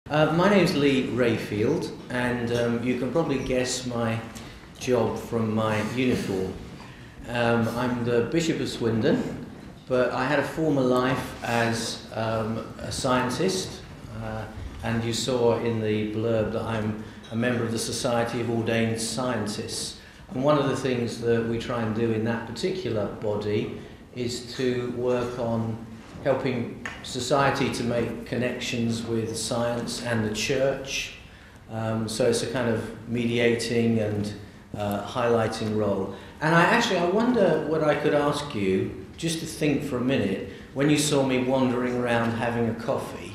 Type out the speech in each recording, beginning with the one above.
My name's Rayfield, and you can probably guess my job from my uniform. I'm the Bishop of Swindon, but I had a former life as a scientist, and you saw in the blurb that I'm a member of the Society of Ordained Scientists. And one of the things that we try and do in that particular body is to work on helping society to make connections with science and the church. So it's a kind of mediating and highlighting role. And I wonder what I could ask you, just to think for a minute, when you saw me wandering around having a coffee,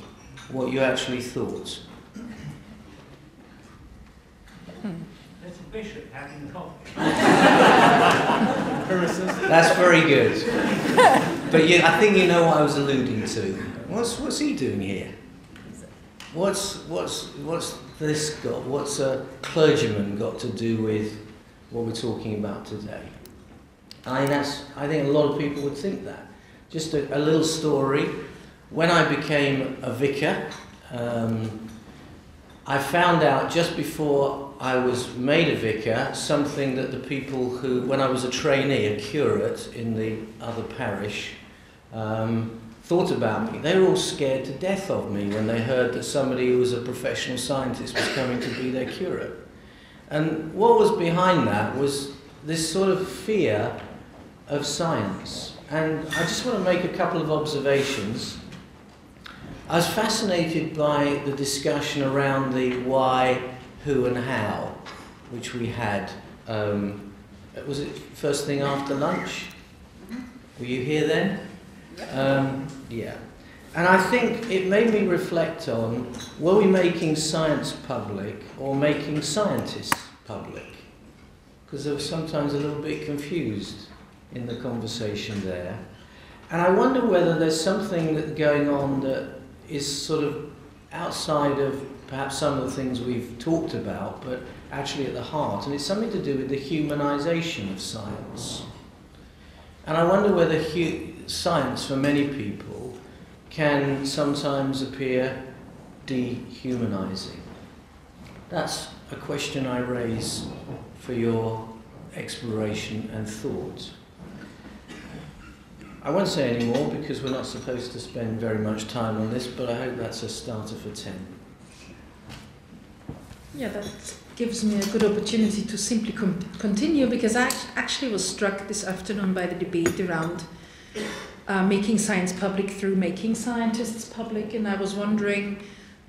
what you actually thought. There's a bishop having coffee. That's very good. But I think you know what I was alluding to. What's he doing here? What's this got? What's a clergyman got to do with what we're talking about today? I think a lot of people would think that. Just a little story. When I became a vicar, I found out just before I was made a vicar something that the people who, when I was a trainee, a curate in the other parish, thought about me. They were all scared to death of me when they heard that somebody who was a professional scientist was coming to be their curate. And what was behind that was this sort of fear of science. And I just want to make a couple of observations. I was fascinated by the discussion around the why, who and how, which we had. Was it first thing after lunch? Were you here then? Yeah. And I think it made me reflect on, were we making science public or making scientists public? Because I was sometimes a little bit confused in the conversation there. And I wonder whether there's something that's going on that is sort of outside of perhaps some of the things we've talked about, but actually at the heart. And it's something to do with the humanisation of science. And I wonder whether science, for many people, can sometimes appear dehumanising. That's a question I raise for your exploration and thought. I won't say any more because we're not supposed to spend very much time on this, but I hope that's a starter for 10. Yeah, that gives me a good opportunity to simply continue, because I actually was struck this afternoon by the debate around making science public through making scientists public, and I was wondering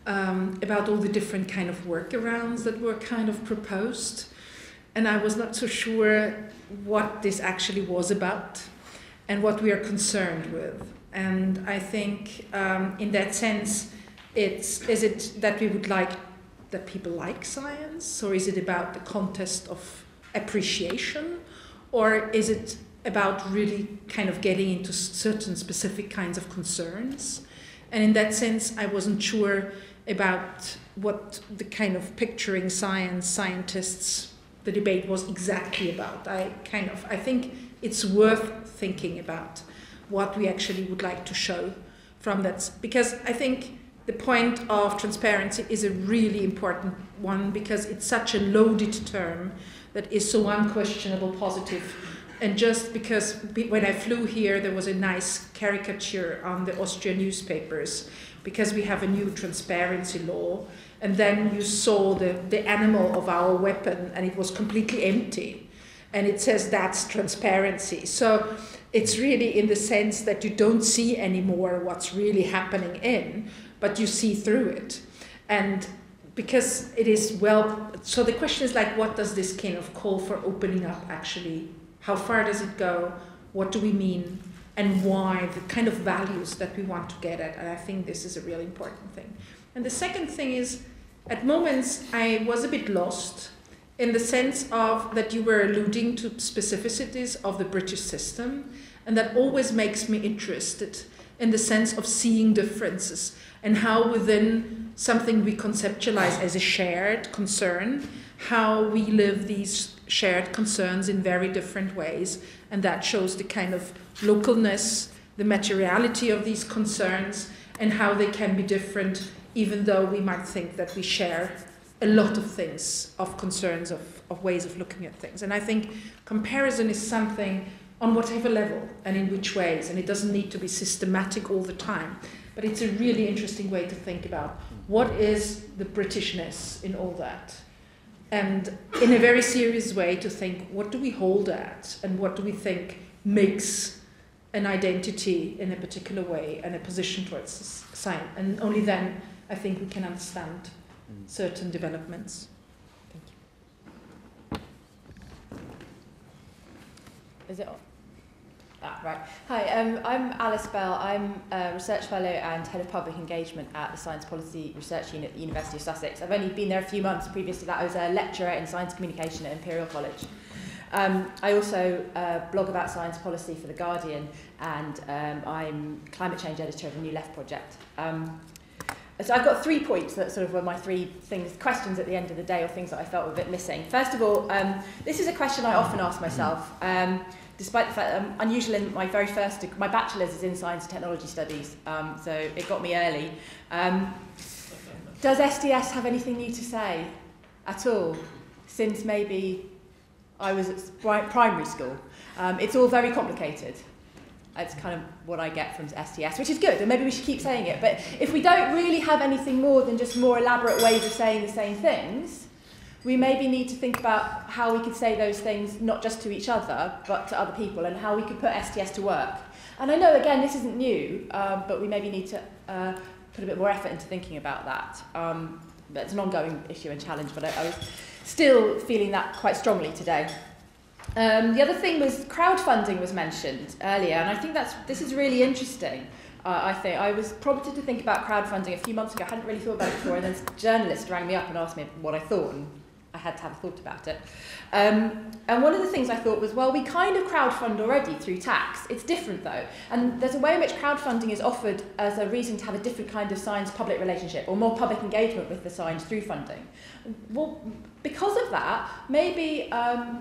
about all the different kind of workarounds that were kind of proposed, and I was not so sure what this actually was about and what we are concerned with. And I think in that sense, is it that we would like that people like science, or is it about the contest of appreciation, or is it about really kind of getting into certain specific kinds of concerns? And in that sense, I wasn't sure about what the kind of picturing scientists, the debate was exactly about. I think it's worth thinking about what we actually would like to show from that, because I think the point of transparency is a really important one, because it's such a loaded term that is so unquestionable positive. And just because when I flew here, there was a nice caricature on the Austrian newspapers, because we have a new transparency law, and then you saw the animal of our weapon, and it was completely empty. And it says that's transparency. So it's really in the sense that you don't see anymore what's really happening in, but you see through it. And because it is so the question is like, what does this kind of call for opening up actually? How far does it go? What do we mean? And why? The kind of values that we want to get at. And I think this is a really important thing. And the second thing is, at moments I was a bit lost, in the sense of that you were alluding to specificities of the British system, and that always makes me interested in the sense of seeing differences and how within something we conceptualize as a shared concern, how we live these shared concerns in very different ways, and that shows the kind of localness, the materiality of these concerns, and how they can be different even though we might think that we share a lot of things, of concerns, of ways of looking at things. And I think comparison is something on whatever level and in which ways, and it doesn't need to be systematic all the time, but it's a really interesting way to think about what is the Britishness in all that. And in a very serious way to think, what do we hold at and what do we think makes an identity in a particular way and a position towards science? And only then I think we can understand certain developments. Thank you. Is it on? Right. Hi, I'm Alice Bell. I'm a research fellow and head of public engagement at the Science Policy Research Unit at the University of Sussex. I've only been there a few months. Previous to that, I was a lecturer in science communication at Imperial College. I also blog about science policy for The Guardian, and I'm climate change editor of the New Left project. So I've got 3 points that sort of were my 3 questions at the end of the day, or things that I felt were a bit missing. First of all, this is a question I often ask myself. Despite the fact that I'm unusual in my my bachelor's is in science and technology studies, so it got me early. Does SDS have anything new to say at all, since maybe I was at primary school? It's all very complicated. It's kind of what I get from SDS, which is good, and maybe we should keep saying it. But if we don't really have anything more than just more elaborate ways of saying the same things, we maybe need to think about how we could say those things not just to each other, but to other people, and how we could put SDS to work. And I know, again, this isn't new, but we maybe need to put a bit more effort into thinking about that. But it's an ongoing issue and challenge, but I was still feeling that quite strongly today. The other thing was crowdfunding was mentioned earlier, and I think this is really interesting. I think I was prompted to think about crowdfunding a few months ago. I hadn't really thought about it before, and then a journalist rang me up and asked me what I thought, and I had to have a thought about it. And one of the things I thought was, well, we kind of crowdfund already through tax. It's different, though. And there's a way in which crowdfunding is offered as a reason to have a different kind of science-public relationship, or more public engagement with the science through funding. Well, because of that, maybe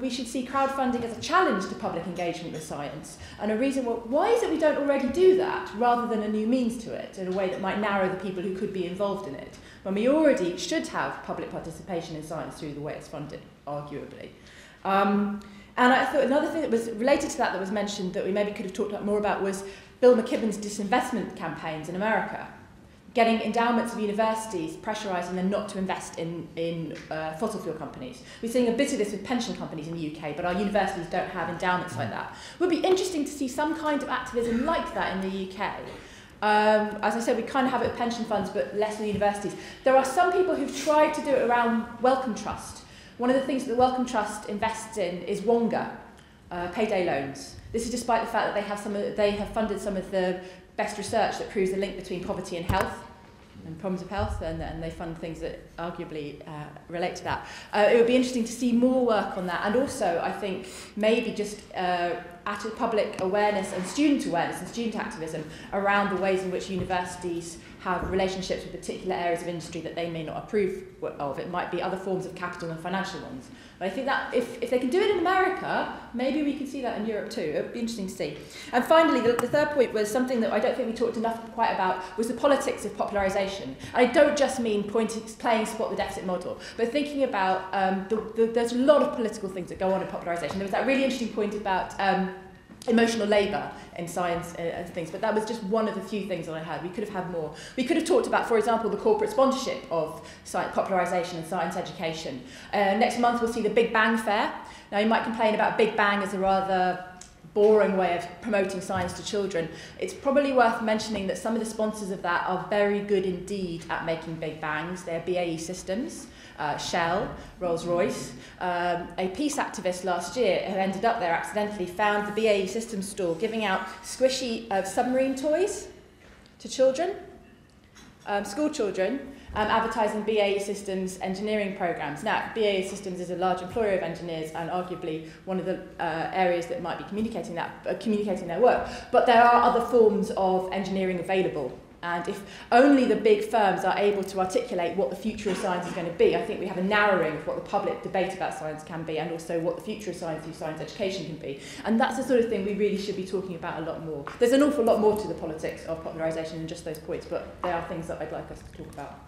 we should see crowdfunding as a challenge to public engagement with science, and a reason, well, why is it we don't already do that, rather than a new means to it, in a way that might narrow the people who could be involved in it, when we already should have public participation in science through the way it's funded, arguably. And I thought another thing that was related to that was mentioned that we maybe could have talked more about was Bill McKibben's disinvestment campaigns in America, getting endowments of universities pressurising them not to invest in fossil fuel companies. We're seeing a bit of this with pension companies in the UK, but our universities don't have endowments like that. It would be interesting to see some kind of activism like that in the UK. As I said, we kind of have it with pension funds, but less with universities. There are some people who've tried to do it around Wellcome Trust. One of the things that the Wellcome Trust invests in is Wonga, payday loans. This is despite the fact that they have funded some of the best research that proves the link between poverty and health, and problems of health, and they fund things that arguably relate to that. It would be interesting to see more work on that, and also, I think, maybe just public awareness and student activism around the ways in which universities have relationships with particular areas of industry that they may not approve of. It might be other forms of capital and financial ones. But I think that if they can do it in America, maybe we can see that in Europe too. It would be interesting to see. And finally, the third point was something that I don't think we talked enough quite about, was the politics of popularisation. And I don't just mean playing spot the deficit model, but thinking about, there's a lot of political things that go on in popularisation. There was that really interesting point about emotional labour in science and things, but that was just one of the few things that I had. We could have had more. We could have talked about, for example, the corporate sponsorship of science popularisation and science education. Next month we'll see the Big Bang Fair. Now you might complain about Big Bang as a rather boring way of promoting science to children. It's probably worth mentioning that some of the sponsors of that are very good indeed at making Big Bangs. They're BAE Systems, Shell, Rolls-Royce. A peace activist last year who ended up there accidentally found the BAE Systems store giving out squishy submarine toys to children, school children, advertising BAE Systems engineering programs. Now, BAE Systems is a large employer of engineers and arguably one of the areas that might be communicating their work. But there are other forms of engineering available. And if only the big firms are able to articulate what the future of science is going to be, I think we have a narrowing of what the public debate about science can be, and also what the future of science through science education can be. And that's the sort of thing we really should be talking about a lot more. There's an awful lot more to the politics of popularisation than just those points, but they are things that I'd like us to talk about.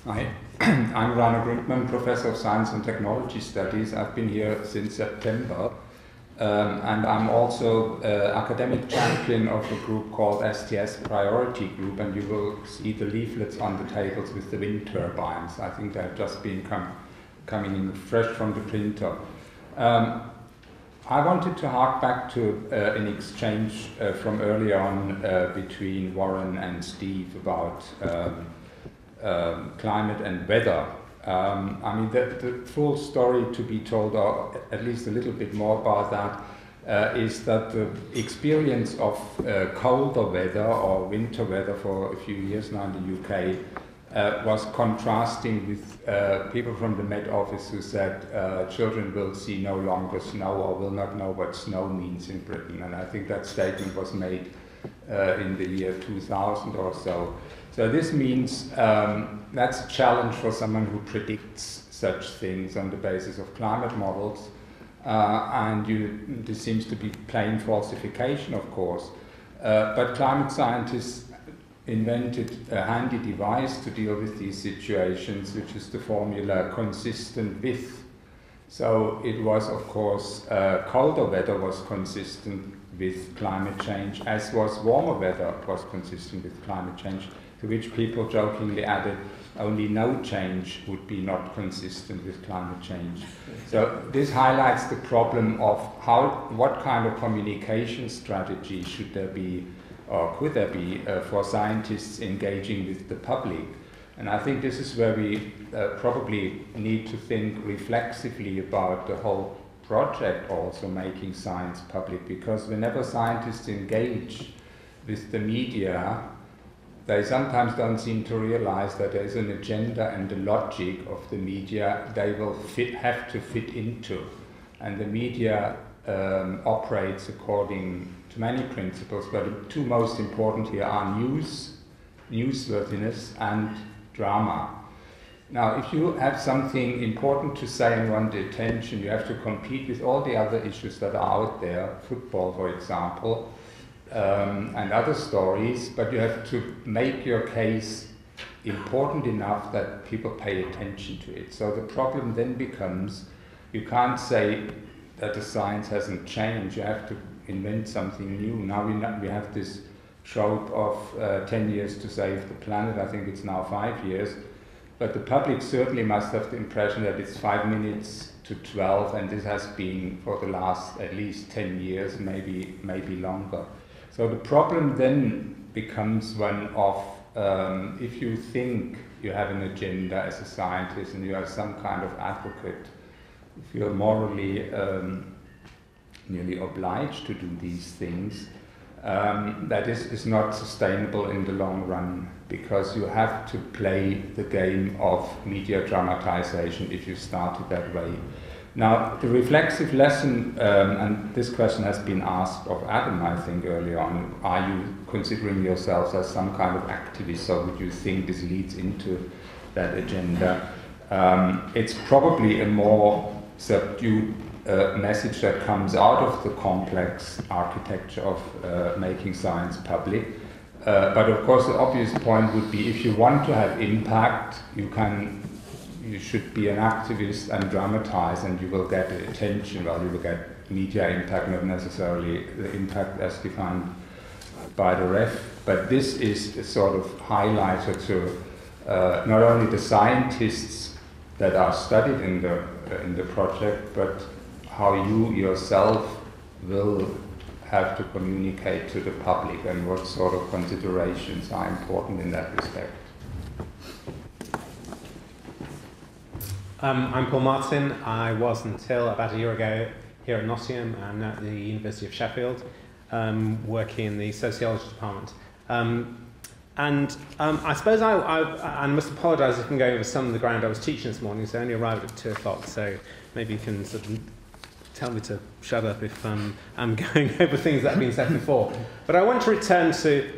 Hi, I'm Reiner Grundmann, Professor of Science and Technology Studies. I've been here since September. And I'm also academic champion of a group called STS Priority Group, and you will see the leaflets on the tables with the wind turbines. I think they've just been coming in fresh from the printer. I wanted to hark back to an exchange from earlier on between Warren and Steve about climate and weather. I mean, the full story to be told, or at least a little bit more about that, is that the experience of colder weather or winter weather for a few years now in the UK was contrasting with people from the Met Office who said children will see no longer snow or will not know what snow means in Britain. And I think that statement was made in the year 2000 or so. So this means that's a challenge for someone who predicts such things on the basis of climate models. And this seems to be plain falsification, of course. But climate scientists invented a handy device to deal with these situations, which is the formula consistent with. So it was, of course, colder weather was consistent with climate change, as was warmer weather was consistent with climate change, to which people jokingly added, only no change would be not consistent with climate change. So this highlights the problem of what kind of communication strategy should there be, or could there be, for scientists engaging with the public. And I think this is where we probably need to think reflexively about the whole project, also making science public, because whenever scientists engage with the media, they sometimes don't seem to realize that there is an agenda and the logic of the media they will have to fit into. And the media operates according to many principles, but the two most important here are newsworthiness and drama. Now, if you have something important to say and want the attention, you have to compete with all the other issues that are out there, football, for example, and other stories, but you have to make your case important enough that people pay attention to it. So the problem then becomes, you can't say that the science hasn't changed, you have to invent something new. Now we have this trope of 10 years to save the planet. I think it's now 5 years. But the public certainly must have the impression that it's 5 minutes to 12, and this has been for the last at least 10 years, maybe longer. So the problem then becomes one of, if you think you have an agenda as a scientist and you are some kind of advocate, if you're morally nearly obliged to do these things, that is not sustainable in the long run, because you have to play the game of media dramatization if you start it that way. Now, the reflexive lesson, and this question has been asked of Adam, I think, earlier on, are you considering yourselves as some kind of activist, so would you think this leads into that agenda? It's probably a more subdued message that comes out of the complex architecture of making science public. But of course the obvious point would be, if you want to have impact, you should be an activist and dramatize, and you will get attention. Well, you will get media impact, not necessarily the impact as defined by the ref. But this is a sort of highlighter to not only the scientists that are studied in the project, but how you yourself will have to communicate to the public and what sort of considerations are important in that respect. I'm Paul Martin. I was until about a year ago here at Nottingham and at the University of Sheffield, working in the Sociology department. I suppose I must apologise if I'm going over some of the ground I was teaching this morning, so I only arrived at 2 o'clock, so maybe you can sort of tell me to shut up if I'm going over things that have been said before. But I want to return to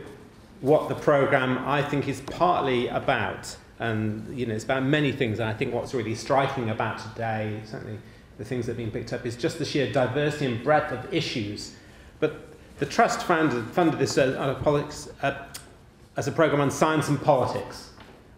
what the programme, I think, is partly about. And, you know, it's about many things. And I think what's really striking about today, certainly the things that have been picked up, is just the sheer diversity and breadth of issues. But the Trust funded this as a programme on science and politics.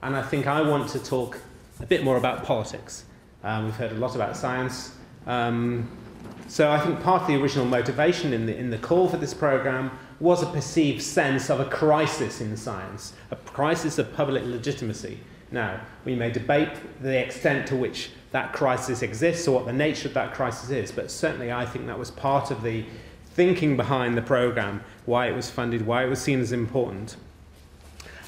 And I think I want to talk a bit more about politics. We've heard a lot about science. So I think part of the original motivation in the call for this programme was a perceived sense of a crisis in science, a crisis of public legitimacy. Now, we may debate the extent to which that crisis exists or what the nature of that crisis is, but certainly I think that was part of the thinking behind the programme, why it was funded, why it was seen as important.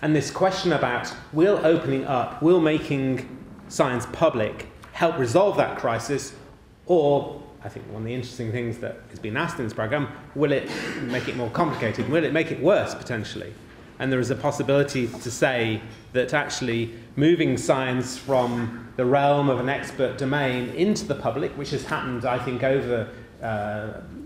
And this question about will opening up, will making science public help resolve that crisis, or, I think one of the interesting things that has been asked in this programme, will it make it more complicated? Will it make it worse, potentially? And there is a possibility to say that actually moving science from the realm of an expert domain into the public, which has happened, I think, over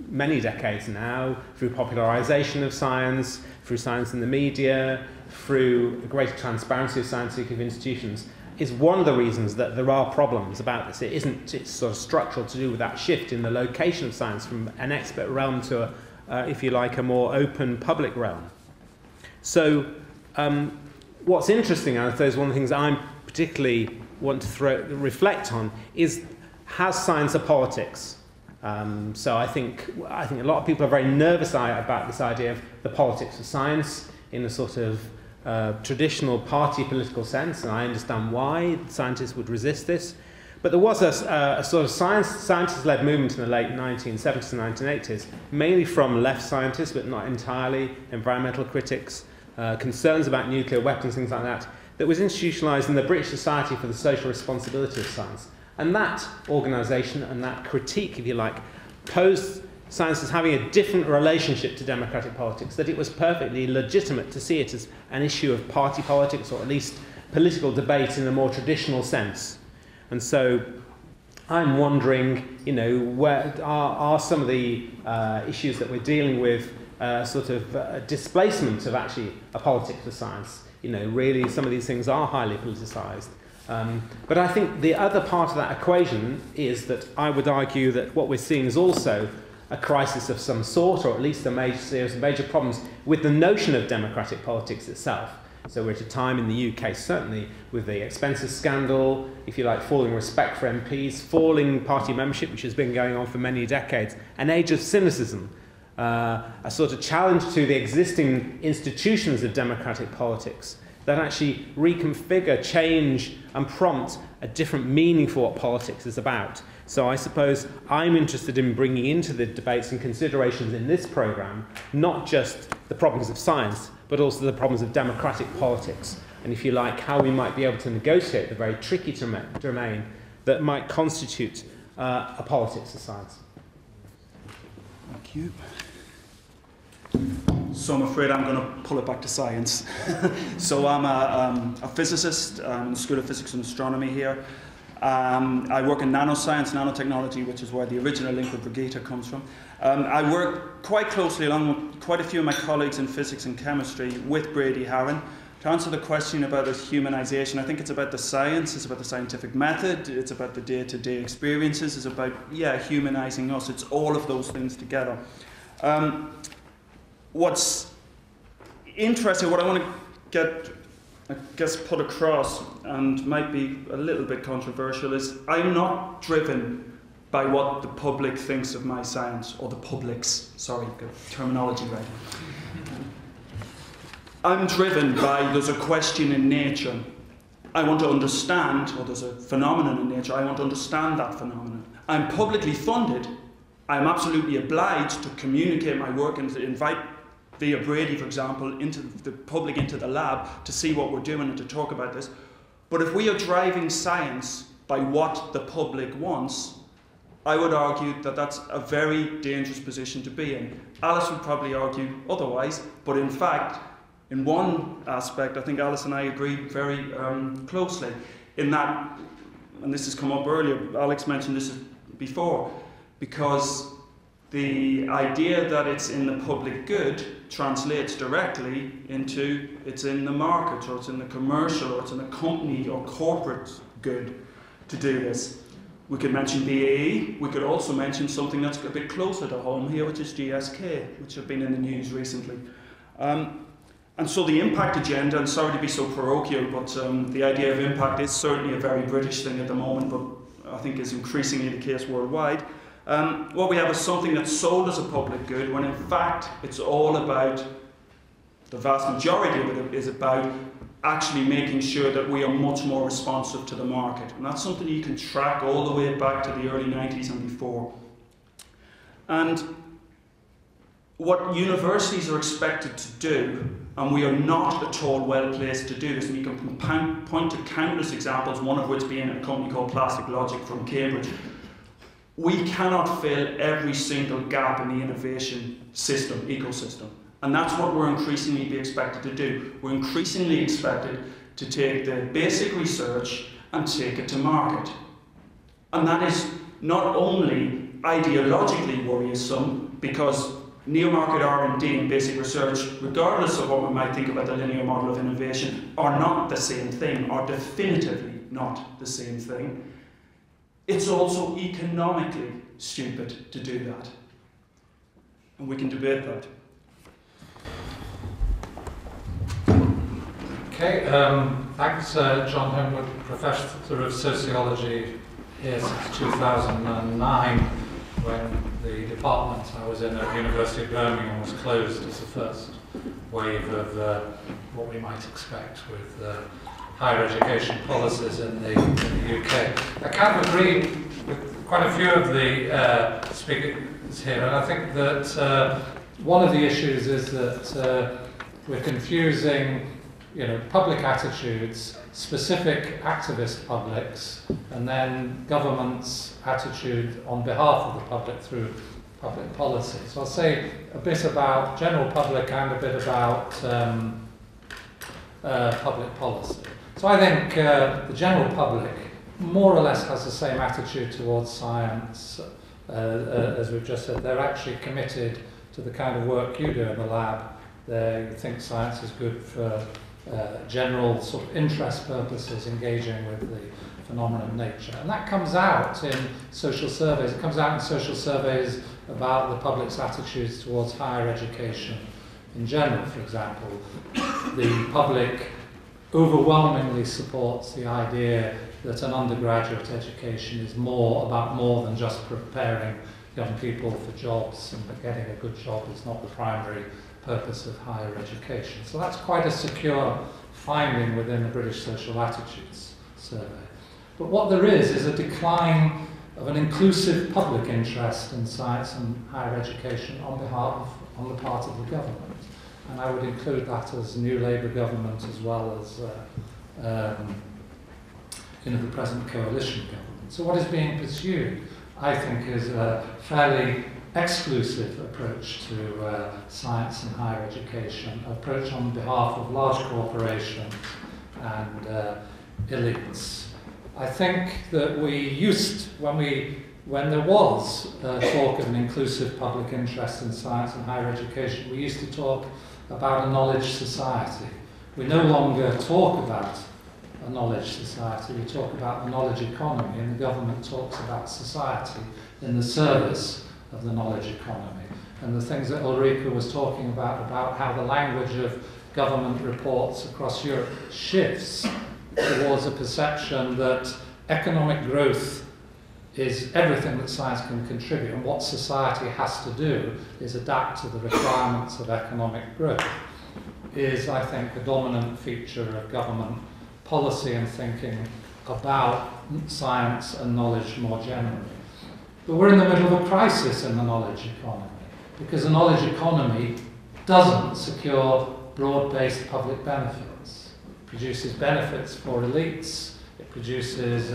many decades now, through popularisation of science, through science in the media, through a greater transparency of scientific institutions, is one of the reasons that there are problems about this. It's sort of structural to do with that shift in the location of science from an expert realm to, if you like, a more open public realm. So what's interesting, and I suppose one of the things I particularly want to reflect on, is, has science a politics? So I think a lot of people are very nervous about this idea of the politics of science in a sort of traditional party political sense, and I understand why scientists would resist this. But there was a sort of scientist-led movement in the late 1970s and 1980s, mainly from left scientists, but not entirely, environmental critics, concerns about nuclear weapons, things like that, that was institutionalised in the British Society for the Social Responsibility of Science. And that organisation and that critique, if you like, posed science as having a different relationship to democratic politics, that it was perfectly legitimate to see it as an issue of party politics, or at least political debate in a more traditional sense. And so I'm wondering, you know, where are some of the issues that we're dealing with sort of displacement of actually a politics of science? You know, really some of these things are highly politicised. But I think the other part of that equation is that I would argue that what we're seeing is also a crisis of some sort, or at least a series of major problems with the notion of democratic politics itself. So we're at a time in the UK, certainly, with the expenses scandal, if you like, falling respect for MPs, falling party membership, which has been going on for many decades, an age of cynicism, a sort of challenge to the existing institutions of democratic politics that actually reconfigure, change, and prompt a different meaning for what politics is about. So I suppose I'm interested in bringing into the debates and considerations in this programme not just the problems of science, but also the problems of democratic politics, and, if you like, how we might be able to negotiate the very tricky domain that might constitute a politics of science. Thank you. So I'm afraid I'm going to pull it back to science. So I'm a physicist in the School of Physics and Astronomy here. I work in nanoscience, nanotechnology, which is where the original link with Brigitte comes from. I work quite closely, along with quite a few of my colleagues in physics and chemistry, with Brady Harron, to answer the question about this humanisation. I think it's about the science, it's about the scientific method, it's about the day-to-day experiences, it's about, yeah, humanising us. It's all of those things together. What's interesting, what I want to get, I guess, put across, and might be a little bit controversial, is I'm not driven by what the public thinks of my science, or the public's, sorry, get terminology right. I'm driven by, there's a question in nature. I want to understand, or there's a phenomenon in nature, I want to understand that phenomenon. I'm publicly funded. I'm absolutely obliged to communicate my work and to invite, via Brady, for example, into the public, into the lab, to see what we're doing and to talk about this. But if we are driving science by what the public wants, I would argue that that's a very dangerous position to be in. Alice would probably argue otherwise, but in fact, in one aspect, I think Alice and I agree very closely, in that, and this has come up earlier, Alex mentioned this before, because the idea that it's in the public good translates directly into it's in the market, or it's in the commercial, or it's in the company or corporate good to do this. We could mention BAE, we could also mention something that's a bit closer to home here, which is GSK, which have been in the news recently. And so the impact agenda, and sorry to be so parochial, but the idea of impact is certainly a very British thing at the moment, but I think is increasingly the case worldwide. What we have is something that's sold as a public good, when in fact it's all about, the vast majority of it is about actually making sure that we are much more responsive to the market. And that's something you can track all the way back to the early 90s and before. And what universities are expected to do, and we are not at all well placed to do this, and you can point to countless examples, one of which being a company called Plastic Logic from Cambridge. We cannot fill every single gap in the innovation system, ecosystem. And that's what we're increasingly be expected to do. We're increasingly expected to take the basic research and take it to market. And that is not only ideologically worrisome, because neo-market R&D and basic research, regardless of what we might think about the linear model of innovation, are not the same thing, are definitively not the same thing. It's also economically stupid to do that. And we can debate that. Okay, thanks, John Holmwood, Professor of Sociology here since 2009, when the department I was in at the University of Birmingham was closed as the first wave of what we might expect with higher education policies in the UK. I kind of agree with quite a few of the speakers here, and I think that one of the issues is that we're confusing, public attitudes, specific activist publics, and then government's attitude on behalf of the public through public policy. So I'll say a bit about general public and a bit about public policy. So I think the general public more or less has the same attitude towards science as we've just said. They're actually committed to the kind of work you do in the lab. They think science is good for general sort of interest purposes, engaging with the phenomenon of nature. And that comes out in social surveys. It comes out in social surveys about the public's attitudes towards higher education in general, for example. The public overwhelmingly supports the idea that an undergraduate education is about more than just preparing young people for jobs, and that getting a good job is not the primary purpose of higher education. So that's quite a secure finding within the British Social Attitudes Survey. But what there is a decline of an inclusive public interest in science and higher education on the part of the government. And I would include that as New Labour government as well as the present coalition government. So what is being pursued, I think, is a fairly exclusive approach to science and higher education, approach on behalf of large corporations and elites. I think that when there was talk of an inclusive public interest in science and higher education, we used to talk about a knowledge society. We no longer talk about a knowledge society, we talk about the knowledge economy, and the government talks about society in the service of the knowledge economy. And the things that Ulrike was talking about how the language of government reports across Europe shifts towards a perception that economic growth is everything that science can contribute, and what society has to do is adapt to the requirements of economic growth, is, I think, a dominant feature of government policy and thinking about science and knowledge more generally. But we're in the middle of a crisis in the knowledge economy, because the knowledge economy doesn't secure broad-based public benefits. It produces benefits for elites, it produces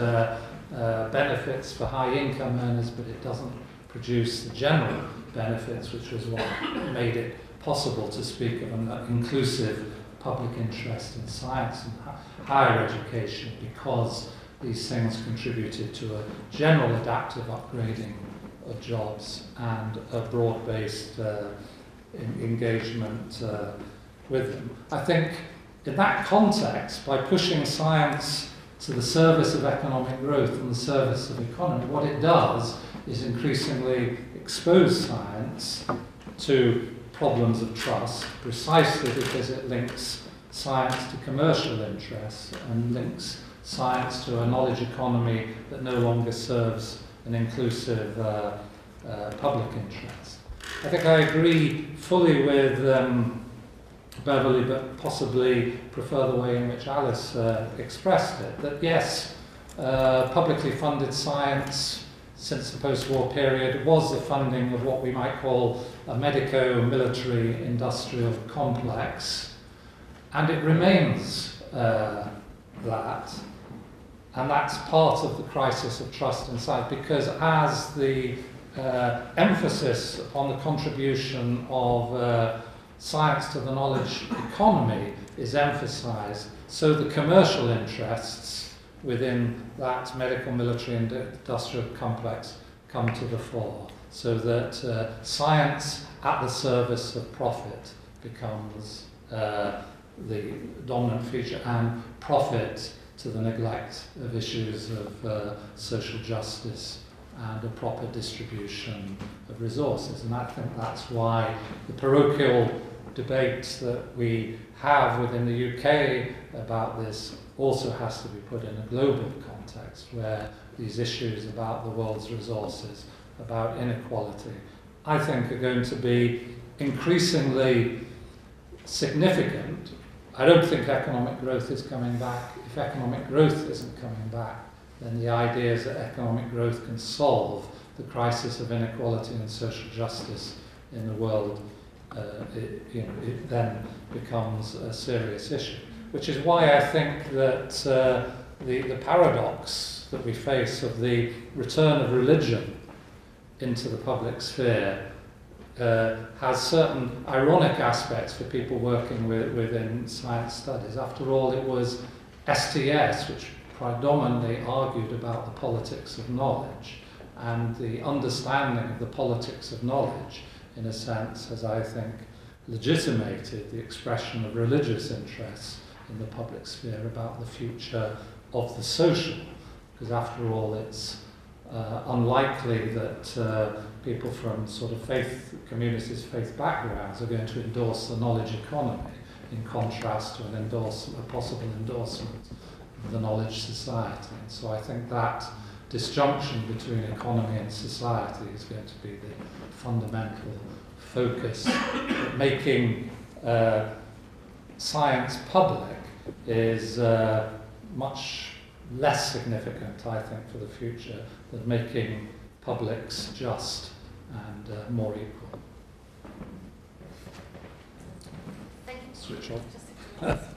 benefits for high-income earners, but it doesn't produce the general benefits, which was what made it possible to speak of an inclusive public interest in science and higher education, because these things contributed to a general adaptive upgrading of jobs and a broad-based engagement with them. I think in that context, by pushing science to the service of economic growth and the service of economy, what it does is increasingly expose science to problems of trust, precisely because it links science to commercial interests and links science to a knowledge economy that no longer serves an inclusive public interest. I think I agree fully with Beverly, but possibly prefer the way in which Alice expressed it, that yes, publicly funded science since the post-war period was the funding of what we might call a medico-military industrial complex, and it remains that. And that's part of the crisis of trust in science, because as the emphasis upon the contribution of science to the knowledge economy is emphasized, so the commercial interests within that medical, military and industrial complex come to the fore, so that science at the service of profit becomes the dominant feature, and profit to the neglect of issues of social justice and a proper distribution of resources. And I think that's why the parochial debates that we have within the UK about this also has to be put in a global context, where these issues about the world's resources, about inequality, I think are going to be increasingly significant. I don't think economic growth is coming back. If economic growth isn't coming back, then the ideas that economic growth can solve the crisis of inequality and social justice in the world, it then becomes a serious issue. Which is why I think that the paradox that we face of the return of religion into the public sphere has certain ironic aspects for people working within science studies. After all, it was STS which predominantly argued about the politics of knowledge, and the understanding of the politics of knowledge, in a sense, has, I think, legitimated the expression of religious interests in the public sphere about the future of the social, because after all it's unlikely that people from sort of faith communities, faith backgrounds are going to endorse the knowledge economy, in contrast to a possible endorsement of the knowledge society. And so I think that disjunction between economy and society is going to be the fundamental focus. Making science public is much less significant, I think, for the future than making publics just and more equal. Thank you. Switch off.